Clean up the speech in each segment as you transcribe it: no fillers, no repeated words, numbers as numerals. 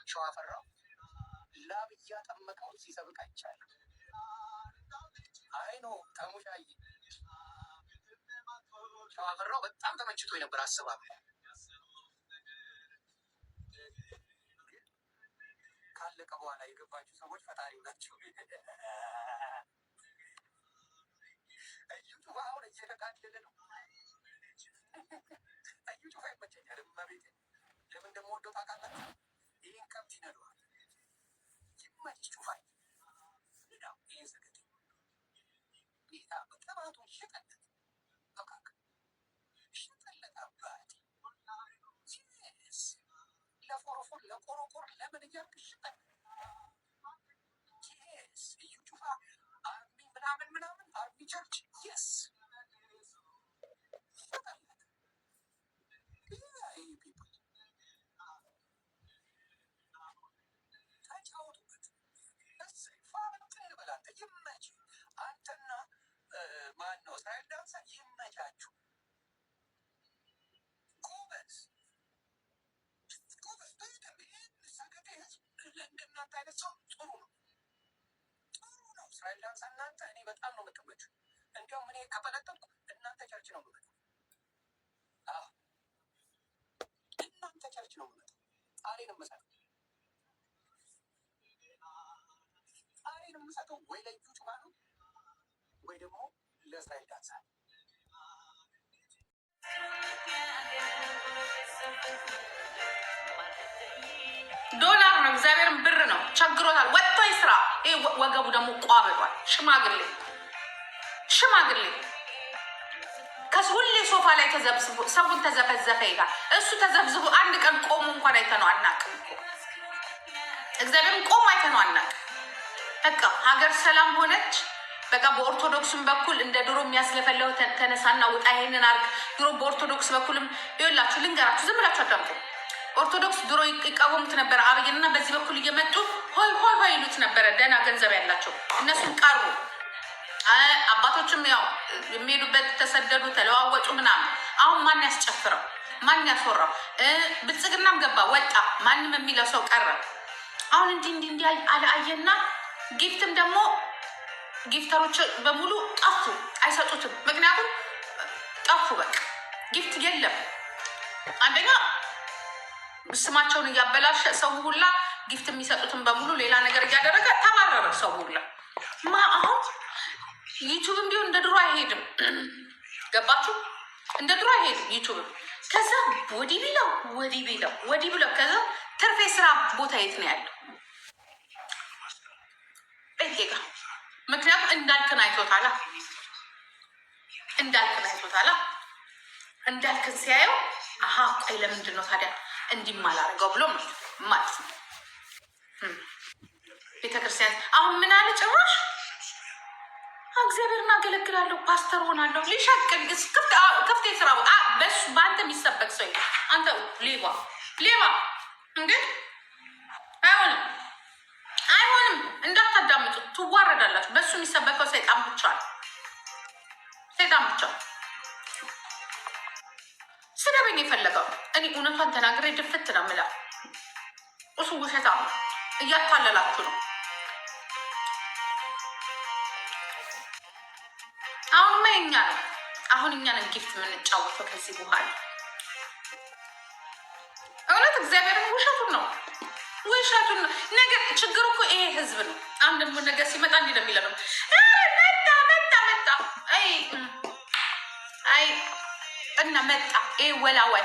ሸዋፈራው ላብ እያጠመቀው ሲሰብክ አይቻልም። አይ ነው ተሙሻይ ሸዋፈራው በጣም ተመችቶ የነበር አሰባብ ካለቀ በኋላ የገባችሁ ሰዎች ፈጣሪ ናቸው። እዩ ጩፋ አሁን እየተጋደለ ነው። እዩ ጩፋ ይመቸኛል። መቤት ለምን እንደምወደው ታውቃላችሁ? ይህን ከብት ይነዷል። ይመች ጩፋ ይህን ስግት ጌታ በቅባቱን ሽጠለት በቃቅ ሽጠለት አባት ለፎሮፎር ለቆሮቆር ለምን እያልክ ሽጠለት ስ እዩ ጩፋ አርሚ ምናምን አርሚ ቸርች የስ ተጫወቱበት። በላንተ ይመች። አንተና ማን ነው እስራኤል ዳንሳ ይመቻችሁ። ጎበዝ ሰገጤ ህዝብ ለእንደናንተ አይነት ሰው ጥሩ ነው። እስራኤል ዳንሳ እናንተ እኔ በጣም ነው የምትመቹ። እንዲያውም እኔ ከፈለጠጥኩ እናንተ ቸርች ነው የምመጣው። እናንተ ቸርች ነው የምመጣው። ጣሬን የምሰጠው ወይ ለዩ ጩፋ ነው ወይ ደግሞ ለእስራኤል ዳንሳ። ዶላር ነው እግዚአብሔርን ብር ነው ቸግሮታል። ወጥቶ ይስራ። ይሄ ወገቡ ደግሞ ቋብሏል። ሽማግሌ ከሁሌ ሶፋ ላይ ተዘብዝቦ ሰውን ተዘፈዘፈ ይላል። እሱ ተዘብዝቦ አንድ ቀን ቆሞ እንኳን አይተነው አናውቅም እኮ እግዚአብሔርን ቆሞ አይተነው አናውቅም። በቃ ሀገር ሰላም ሆነች። በቃ በኦርቶዶክስም በኩል እንደ ድሮ የሚያስለፈለው ተነሳና ውጣ ይሄንን አርግ። ድሮ በኦርቶዶክስ በኩልም ይኸውላችሁ ልንገራችሁ፣ ዝም ብላችሁ አዳምጡ። ኦርቶዶክስ ድሮ ይቃወሙት ነበር አብይንና በዚህ በኩል እየመጡ ሆይ ይሉት ነበረ። ደህና ገንዘብ ያላቸው እነሱም ቀሩ። አባቶችም ያው የሚሄዱበት ተሰደዱ፣ ተለዋወጡ ምናምን። አሁን ማን ያስጨፍረው? ማን ያስወራው? ብልጽግናም ገባ ወጣ፣ ማንም የሚለው ሰው ቀረ። አሁን እንዲህ አየና ጊፍትም ደግሞ ጊፍተሮች በሙሉ ጠፉ፣ አይሰጡትም። ምክንያቱም ጠፉ፣ በቃ ጊፍት የለም። አንደኛ ስማቸውን እያበላሸ ሰው ሁላ ጊፍት የሚሰጡትን በሙሉ ሌላ ነገር እያደረገ ተባረረ ሰው ሁላ። አሁን ዩቱብም ቢሆን እንደ ድሮ አይሄድም። ገባችሁ? እንደ ድሮ አይሄድም ዩቱብም። ከዛ ወዲህ ብለው ከዛ ትርፌ ስራ ቦታ የት ነው ያለው? ጴንጤጋ። ምክንያቱም እንዳልክን አይቶታላ። እንዳልክን ሲያየው አሀ ቆይ ለምንድን ነው ታዲያ እንዲማላረገው ብሎ ማለት ነው። ቤተክርስቲያን አሁን ምን አለ ጭራሽ እግዚአብሔርን አገለግላለሁ ፓስተር ሆናለሁ ሊሸቅል ክፍት የስራ ቦታ በሱ በአንተ የሚሰበክ ሰው አንተ ሌባ እንዴ! አይሆንም። እንዳታዳምጡ ትዋረዳላችሁ። በሱ የሚሰበከው ሰይጣን ብቻ ነው። ስደበኝ የፈለገው እኔ እውነቷን ተናግሬ ድፍት ነው የምለው። እሱ ውሸታም እያታለላችሁ ነው። አሁንማ የኛ ነው። አሁን እኛን ጊፍት የምንጫወተው ከዚህ በኋላ እውነት እግዚአብሔርን ውሸቱን ነው። ነገር ችግሩ እኮ ይሄ ህዝብ ነው። አንድ ደግሞ ነገር ሲመጣ እንዲህ ነው የሚለው መጣ እና መጣ ይሄ ወላዋይ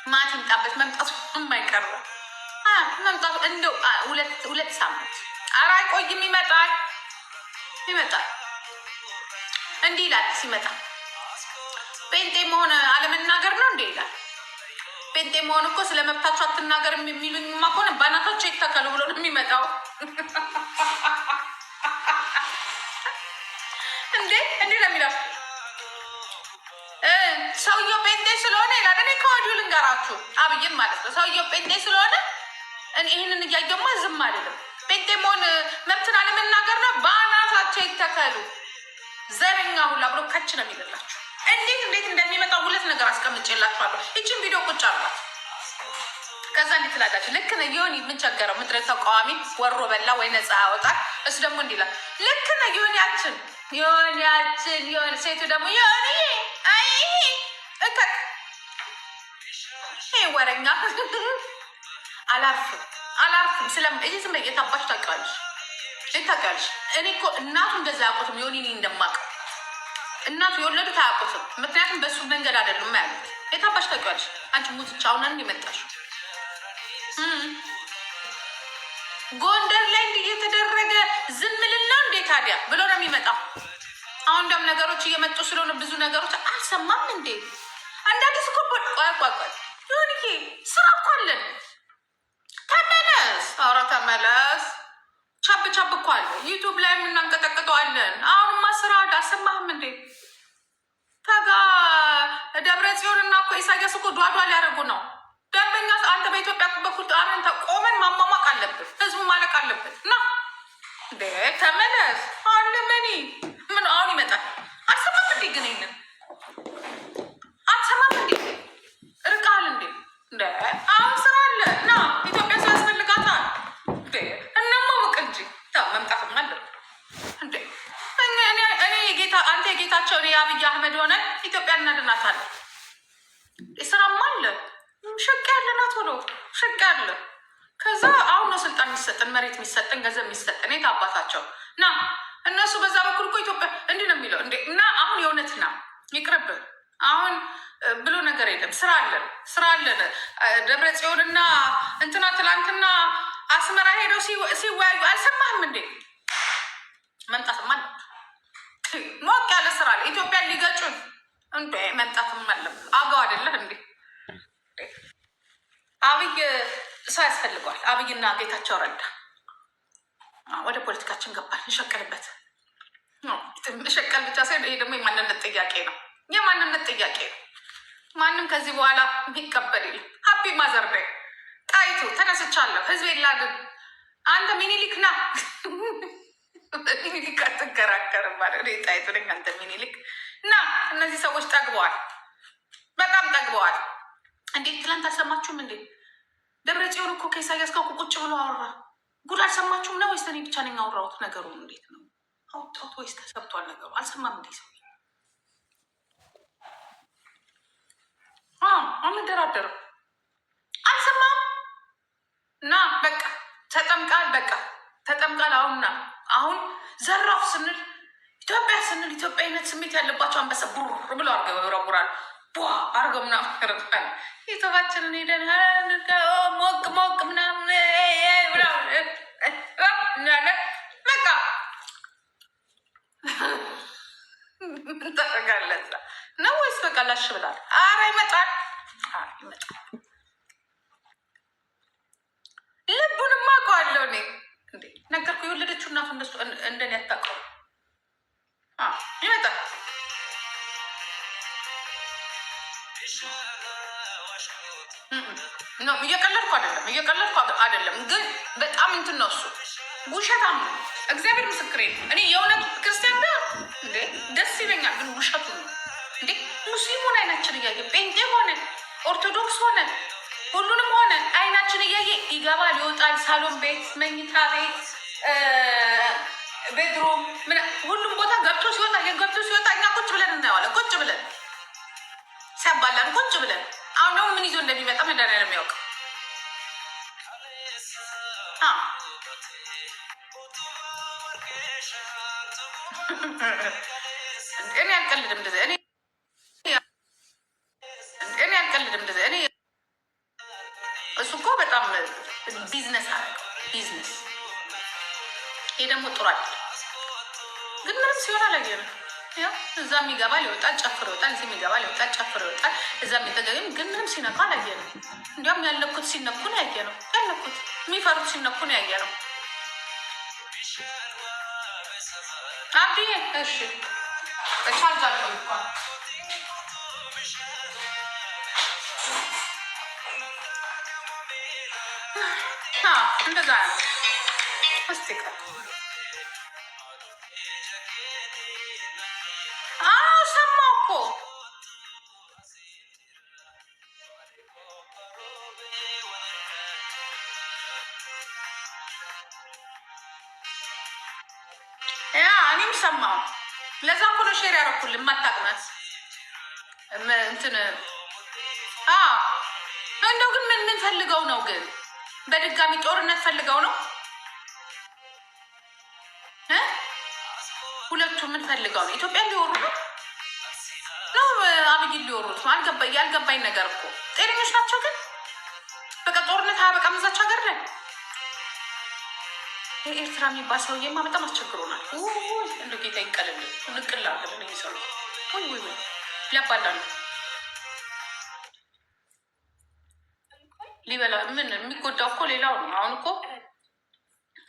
ማት ይምጣበት መምጣቱ የማይቀር መምጣቱ እንደው ሁለት ሳምንት ኧረ አይቆይም። ይመጣል እንዲህ ይላል ሲመጣ። ጴንጤ መሆን አለመናገር ነው እንዴ ይላል። ጴንጤ መሆን እኮ ስለ መብታቸው አትናገር የሚሉኝማ ከሆነ ባናታቸው ይተከሉ ብሎ ነው የሚመጣው። እንዴ ለሚለው ሰውየው ጴንጤ ስለሆነ ይላል። እኔ ከወዲሁ ልንገራችሁ አብይን ማለት ነው። ሰውየው ጴንጤ ስለሆነ ይህንን እያየማ ዝም አይደለም። ጴንጤ መሆን መብትን አለመናገር ነው። ባናታቸው ይተከሉ ዘረኛ ሁላ ብሎ ከች ነው የሚልላችሁ። እንዴት እንደሚመጣው ሁለት ነገር አስቀምጬላችኋለሁ። ይችን ቪዲዮ ቁጭ አሏት ከዛ እንዲህ ትላላችሁ። ልክ ነህ ዮኒ፣ ምን ቸገረው? ምድረ ተቃዋሚ ወሮ በላ ወይ ነፃ ያወጣል። እሱ ደግሞ እንዲህ ይላል። ልክ ነህ ዮኒያችን፣ ዮኒያችን፣ ዮኒ። ሴቱ ደግሞ ዮኒ አይ እከክ ይሄ ወረኛ አላርፍም አላርፍም። ይህ ዝም በይ የታባሽ ታውቂዋለሽ፣ ታውቂዋለሽ። እኔ እኮ እናቱ እንደዛ አያውቁትም። ዮኒ እንደማውቀው እናቱ የወለዱት አያውቁትም። ምክንያቱም በእሱ መንገድ አይደሉም ያሉት። የታባሽ ታውቂዋለሽ አንቺ ሙትቻ አሁን እንዲመጣሽ ጎንደር ላይ እንዲህ እየተደረገ ዝም ልልና እንዴ ታዲያ ብሎ ነው የሚመጣው። አሁን ደም ነገሮች እየመጡ ስለሆነ ብዙ ነገሮች አልሰማም እንዴ አንዳንድ ስኮ ቆይ ዮኒዬ ስራ እኮ አለን። ተመለስ፣ ኧረ ተመለስ። ቻብ ቻብ እኮ አለ ዩቱብ ላይ የምናንቀጠቅጠዋለን። አሁንማ ስራ አልሰማህም እንዴ? ታጋ ደብረ ጽዮንና እኮ ኢሳያስ እኮ ዷዷ ሊያደርጉ ነው። ደንበኛ አንተ በኢትዮጵያ በኩል አረን ቆመን ማሟሟቅ አለብን። ህዝቡ ማለቅ አለብን። እና ተመለስ አለ መኒ ምን አሁን ይመጣል። አልሰማም እንዴ? ግን ይንን አልሰማም እንዴ? እርቃል እንዴ? እንደ አሁን ስራ አለ እና ኢትዮጵያ ሰው ያስፈልጋታል እንዴ? እናማወቅ እንጂ መምጣትም አለ እንዴ? እኔ ጌታ አንተ የጌታቸው እኔ የአብይ አህመድ ሆነን ኢትዮጵያ እናድናታለን። ስራም አለ ሸቅ ያለና ቶሎ ሸቅ ያለ ከዛ አሁን ነው ስልጣን የሚሰጠን መሬት የሚሰጠን ገንዘብ የሚሰጠን የት አባታቸው እና እነሱ በዛ በኩል እኮ ኢትዮጵያ እንዲህ ነው የሚለው እንዴ? እና አሁን የእውነት ና ይቅርብ አሁን ብሎ ነገር የለም። ስራ አለን ስራ አለን። ደብረ ጽዮንና እንትና ትላንትና አስመራ ሄደው ሲወያዩ አልሰማህም እንዴ? መምጣትም አለ ሞቅ ያለ ስራ አለ። ኢትዮጵያን ሊገጩን እንዴ? መምጣትም አለ። አገው አይደለህ እንዴ? አብይ ሰው ያስፈልገዋል። አብይና ጌታቸው ረዳ ወደ ፖለቲካችን ገባል። እንሸቀልበት ሸቀል ብቻ ሳይሆን ይሄ ደግሞ የማንነት ጥያቄ ነው። የማንነት ጥያቄ ነው። ማንም ከዚህ በኋላ የሚቀበል የለም። ሀፒ ማዘር ዴይ ጣይቱ ተነስቻለሁ። ህዝብ የላድን አንተ ሚኒሊክ ና ሚኒሊክ አትከራከርም ማለት ጣይቱ ነኝ። አንተ ሚኒሊክ እና እነዚህ ሰዎች ጠግበዋል፣ በጣም ጠግበዋል። እንዴት ትላንት አልሰማችሁም እንዴ? ደብረ ጽዮን እኮ ከኢሳያስ ጋር ቁጭ ብሎ አወራ። ጉድ አልሰማችሁም ነው ወይስ እኔ ብቻ ነኝ አወራሁት? ነገሩ እንዴት ነው አውጣሁት ወይስ ተሰብቷል ነገሩ? አልሰማም እንዴ ሰው አንደራደርም። አልሰማም እና በቃ ተጠምቃል። በቃ ተጠምቃል። አሁን ዘራፍ ስንል ኢትዮጵያ ስንል ኢትዮጵያዊነት ስሜት ያለባቸው አንበሳ ቡር ብሎ አርገው ይረጉራል። አርገው ምናምን ኢትዮጵያችንን ሄደን ሞቅ ሞቅ ምናምን በቃ እንጠረጋለን ነው ወይስ በቃ ላሽ ብላል? አረ ይመጣል ይመጣል። ልቡንማ አውቀዋለሁ እኔ እንዴ ነገርኩ። የወለደችው እናቱ እንደሱ እንደኔ ያታውቀው ይመጣል። እየቀለድኩ አይደለም ግን በጣም እንትን ነው እሱ ውሸታም ነው። እግዚአብሔር ምስክሬ ነው። እኔ የእውነት ክርስቲያን ቢሆን እንዴ ደስ ይለኛል፣ ግን ውሸቱ ነው እንዴ። ሙስሊሙን አይናችን እያየ ጴንጤ ሆነ ኦርቶዶክስ ሆነ ሁሉንም ሆነ አይናችን እያየ ይገባል ይወጣል። ሳሎን ቤት፣ መኝታ ቤት፣ ቤድሮም ሁሉም ቦታ ገብቶ ሲወጣ እኛ ቁጭ ብለን እናየዋለን። ቁጭ ብለን ሲያባላን ቁጭ ብለን አሁን ደግሞ ምን ይዞ እንደሚመጣ መድኃኒዓለም የሚያውቅ እኔ አልቀልድም እንደዚህ እኔ አልቀልድም እንደዚህ እኔ እሱ እኮ በጣም ቢዝነስ አደረገው ቢዝነስ። ይሄ ደግሞ ጥሩ አይደለም። ግን ምንም ሲሆን አላየንም። እዛ የሚገባ ሊወጣል ጨፍር ይወጣል፣ እዚህ የሚገባ ሊወጣል ጨፍር ይወጣል። እዛ የሚጠገም ግን ምንም ሲነካ አላየንም። እንዲያውም ያለኩት ሲነኩ ነው ያየ ነው። ያለኩት የሚፈሩት ሲነኩ ነው ያየ ነው። አብዲ እሺ ቻርጃለሁ እንኳን እንደዛ ነው። እስቲ ሰማሁ እኮ አልሰማሁም። ለዛ እኮ ነው ሼር ያደረኩልህ የማታውቅናት እንትን እንደው ግን ምን ፈልገው ነው ግን በድጋሚ ጦርነት ፈልገው ነው? ሁለቱ ምን ፈልገው ነው? ኢትዮጵያ ሊወሩ ነው አብይ ሊወሩት ነው? ያልገባኝ ነገር እኮ ጤነኞች ናቸው ግን በቃ ጦርነት አያበቃም እዛች ሀገር ላይ። የኤርትራ የሚባል ሰውዬማ በጣም አስቸግሮናል። እንደ ጌታ ይቀልል ንቅላ ምን የሚሰሩ ወይ ሊያባላ ነው ሊበላ ምን የሚጎዳው እኮ ሌላው ነው።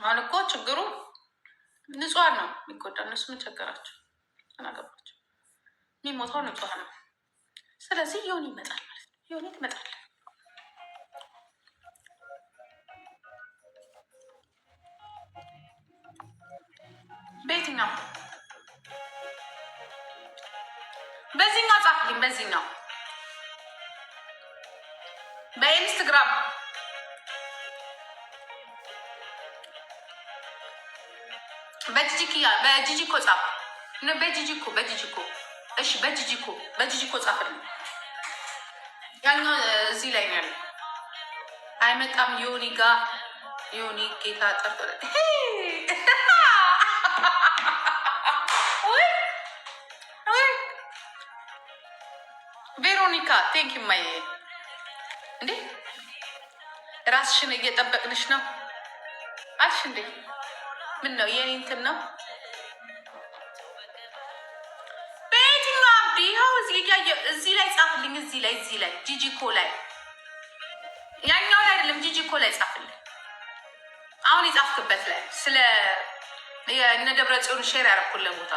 አሁን እኮ ችግሩ ንጹሐን ነው የሚጎዳ። እነሱ ምን ቸገራቸው? አናገባቸው። የሚሞተው ንጹሐን ነው። ስለዚህ ዮኒ ይመጣል ማለት ነው። ዮኒ ትመጣል። በየትኛው በዚህኛው ጻፍልኝ። በዚህኛው በኢንስታግራም በጂጂኮ ጻፍ። በጂጂኮ እሺ፣ በጂጂኮ ጻፍልኝ። ያኛው እዚህ ላይ ነው ያለው። አይመጣም ዮኒ ጋር ዮኒ ጌታ ጠርቶ ቬሮኒካ ቴንክ ዩ ማይ እንዴ ራስሽን እየጠበቅንሽ ነው አልሽ እንዴ? ምን ነው የኔ እንትን ነው በየትኛው አብዲ ይኸው እዚህ ላይ ጻፍልኝ። እዚህ ላይ ጂጂኮ ላይ ያኛው ላይ አይደለም፣ ጂጂኮ ላይ ጻፍልኝ። አሁን የጻፍክበት ላይ ስለ የእነ ደብረ ጽዮን ሼር ያደረኩልን ቦታ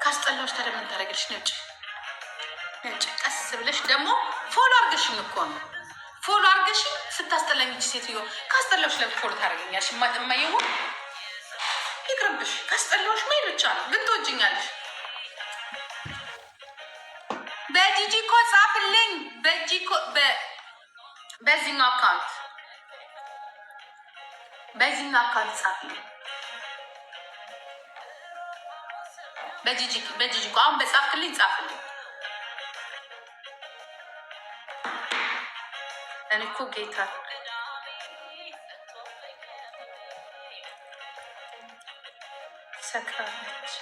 ካስጠላዎች ታዲያ ምን ታደርግልሽ? ነጭ ቀስ ብለሽ ደግሞ ፎሎ አርገሽኝ እኮ ነው። ፎሎ አርገሽኝ ስታስጠላኝ ሴትዮ ካስጠላዎች ለምን ፎሎ ታደርገኛለሽ? የማየው ይቅርብሽ። ካስጠላዎች መሄድ ብቻ ነው። ግን ትወጂኛለሽ። በጂጂኮ ጻፍልኝ። በዚህኛው አካውንት ጻፍልኝ። በጂጂኮ አሁን በጻፍክልኝ ጻፍልኝ። እኔ እኮ ጌታ ሰክራለች።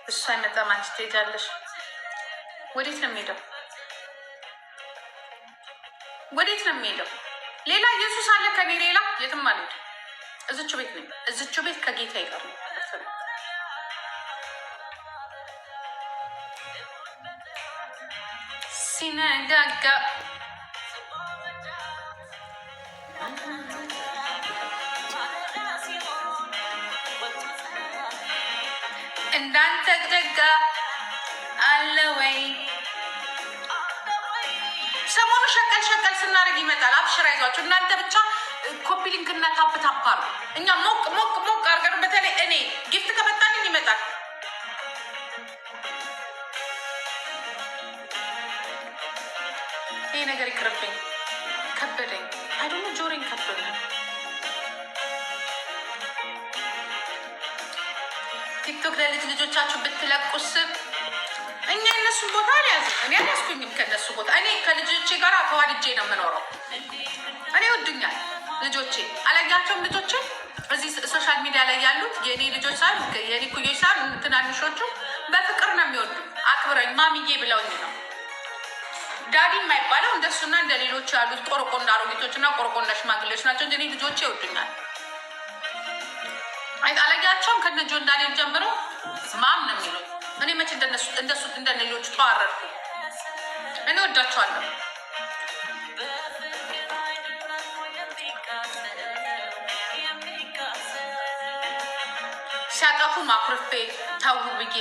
እሷ አይመጣም፣ አንቺ ትሄጃለሽ። ወዴት ነው የሚሄደው? ሌላ ኢየሱስ አለ ከኔ ሌላ የትም አልሄድም። እዝቹ ቤት ነኝ። እዝቹ ቤት ከጌታ ይቀር ነው ሲነጋጋ እንዳንተ ደጋ አለ ወይ? ሰሞኑ ሸቀል ስናደርግ ይመጣል። አብሽራ ይዟቸው እናንተ ብቻ ኮፒ ሊንክ እና ታፕ አሉ። እኛ ሞቅ አርገን በተለይ እኔ ጊፍት ከመጣልኝ ይመጣል። ይሄ ነገር ይቅርብኝ፣ ከበደኝ። አይዶነ ጆሮኝ ከበደኝ። ቲክቶክ ለልጅ ልጆቻችሁ ብትለቁስ እኛ የነሱን ቦታ አልያዝም። እኔ አልያዝኩኝም ከነሱ ቦታ። እኔ ከልጆቼ ጋር ተዋድጄ ነው የምኖረው። እኔ ወዱኛል ልጆቼ። አላያቸውም ልጆቼ እዚህ ሶሻል ሚዲያ ላይ ያሉት የእኔ ልጆች ሳ የኔ ኩዮች ሳ ትናንሾቹ በፍቅር ነው የሚወዱ። አክብረኝ ማሚዬ ብለውኝ ነው። ዳዲ የማይባለው እንደሱና እንደ ሌሎቹ ያሉት ቆርቆንዳ አሮጊቶች እና ቆርቆንዳ ሽማግሌዎች ናቸው እንጂ እኔ ልጆቼ ይወዱኛል። አላያቸውም ከነጆ እንዳኔን ጀምሮ ማም ነው የሚሉት። እኔ መቼ እንደሱ እንደ ሌሎቹ ተዋረድኩ። እኔ ወዳቸዋለሁ። ሲያጠፉ ማኩርፌ ታው ብዬ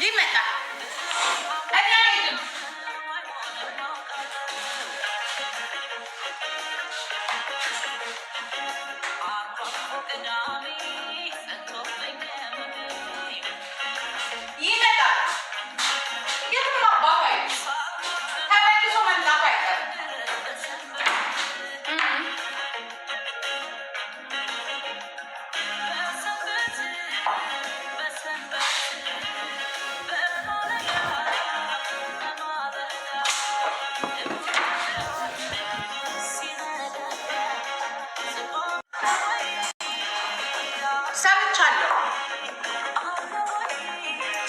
ይመጣል። እኔ አይደለም ይመጣል። የትም አባቱ ተመልሶ መምጣቱ አይቀርም።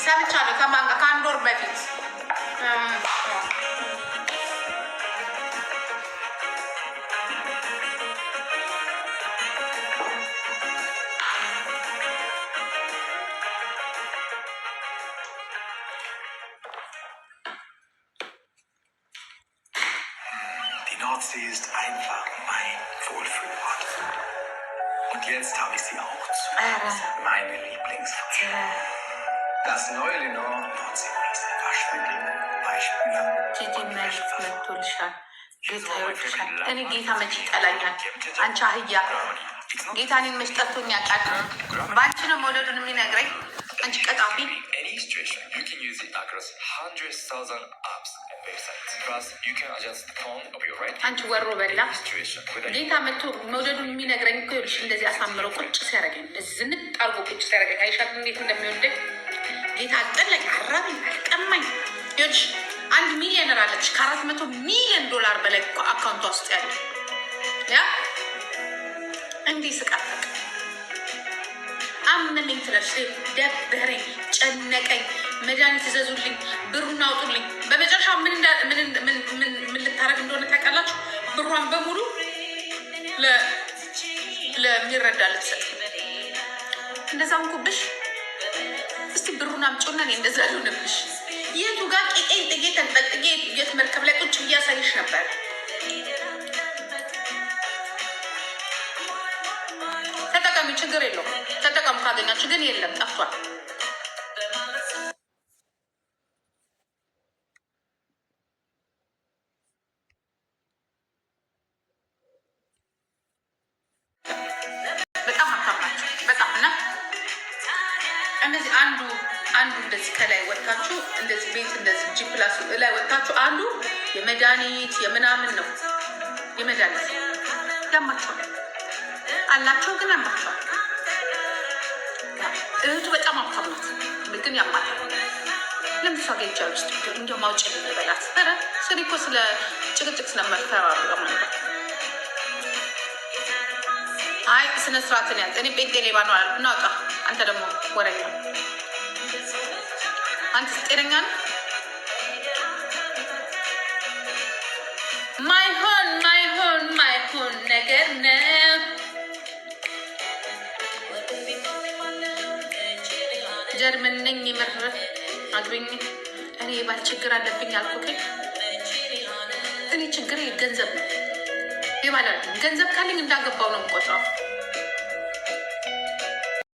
ሰምቻለሁ ከማን ጋር ከአንድ ወር በፊት Die Nordsee ist einfach mein Wohlfühlort. Und jetzt habe ich sie auch zu Hause. Meine Lieblingsfrische. Das neue Lenor Nordseebrise Waschmittel, Weichspüler und መቶልሻል። ጌታ ይወድሻል። እኔ ጌታ መች ይጠላኛል? አንቺ አህያ ጌታ እኔን መች ጠልቶኝ ያውቃል? በአንቺ ነው መውደዱን የሚነግረኝ። አንቺ ቀጣፊ አንቺ ወሮ በላ ጌታ መቶ መውደዱን የሚነግረኝ እኮ ይኸውልሽ፣ እንደዚህ አሳምረው ቁጭ ሲያደርገኝ፣ እንደዚህ ዝንጥ አድርጎ ቁጭ ሲያደርገኝ አይሻት እንዴት እንደሚወደኝ ጌታ አጠለኝ፣ አራበኝ፣ አልቀማኝ። ይኸውልሽ 1 ሚሊዮነር አለች ከ400 ሚሊዮን ዶላር በላይ አካውንቷ ውስጥ ያለ ያ እንዲህ ስቃፈቅ አመመኝ ትላለች። ደበረኝ፣ ጨነቀኝ፣ መድኃኒት ይዘዙልኝ፣ ብሩን አውጡልኝ። በመጨረሻ ምን ልታረግ እንደሆነ ታውቃላችሁ? ብሯን በሙሉ ለሚረዳ ልትሰጥ። እንደዛ እንኩብሽ እስቲ ብሩን አምጪውና እኔ እንደዛ ልሆንብሽ። የቱ ጋር ቄቄን ጥጌ ተንጠልጥጌ የት መርከብ ላይ ቁጭ ብዬ አሳይሽ ነበር። ተጠቀሚ፣ ችግር የለውም። ተጠቀሙ ካገኛችሁ። ግን የለም ጠፍቷል። በጣም ሀብታም ናቸው። በጣም እና እነዚህ አንዱ እንደዚህ ከላይ ወጥታችሁ እንደዚህ ቤት እንደዚህ ጂ ፕላስ ላይ ወጥታችሁ አንዱ የመድኃኒት የምናምን ነው። የመድኃኒት ያማቸዋል አላቸው፣ ግን ያማቸዋል። እህቱ በጣም ሀብታም ናት፣ ግን ያማታል። ለምሳ ገጃ ውስጥ እንዲያው ማውጭ ልበላት ረ ስሪ እኮ ስለ ጭቅጭቅ ስለመፈራ ማለት አይ ስነ ስርዓትን ያዝ። እኔ ጴንጤ ሌባ ነው አልኩ። እናውጣ። አንተ ደግሞ ወረኛ፣ አንተ ጤነኛ ነው። ማይሆን ነገር ነው። ጀርመን ነኝ የምር አግብኝ። እኔ የባል ችግር አለብኝ አልኩ። እኔ ችግር ገንዘብ ነው። የባል ገንዘብ ካለኝ እንዳገባው ነው የምቆጥረው።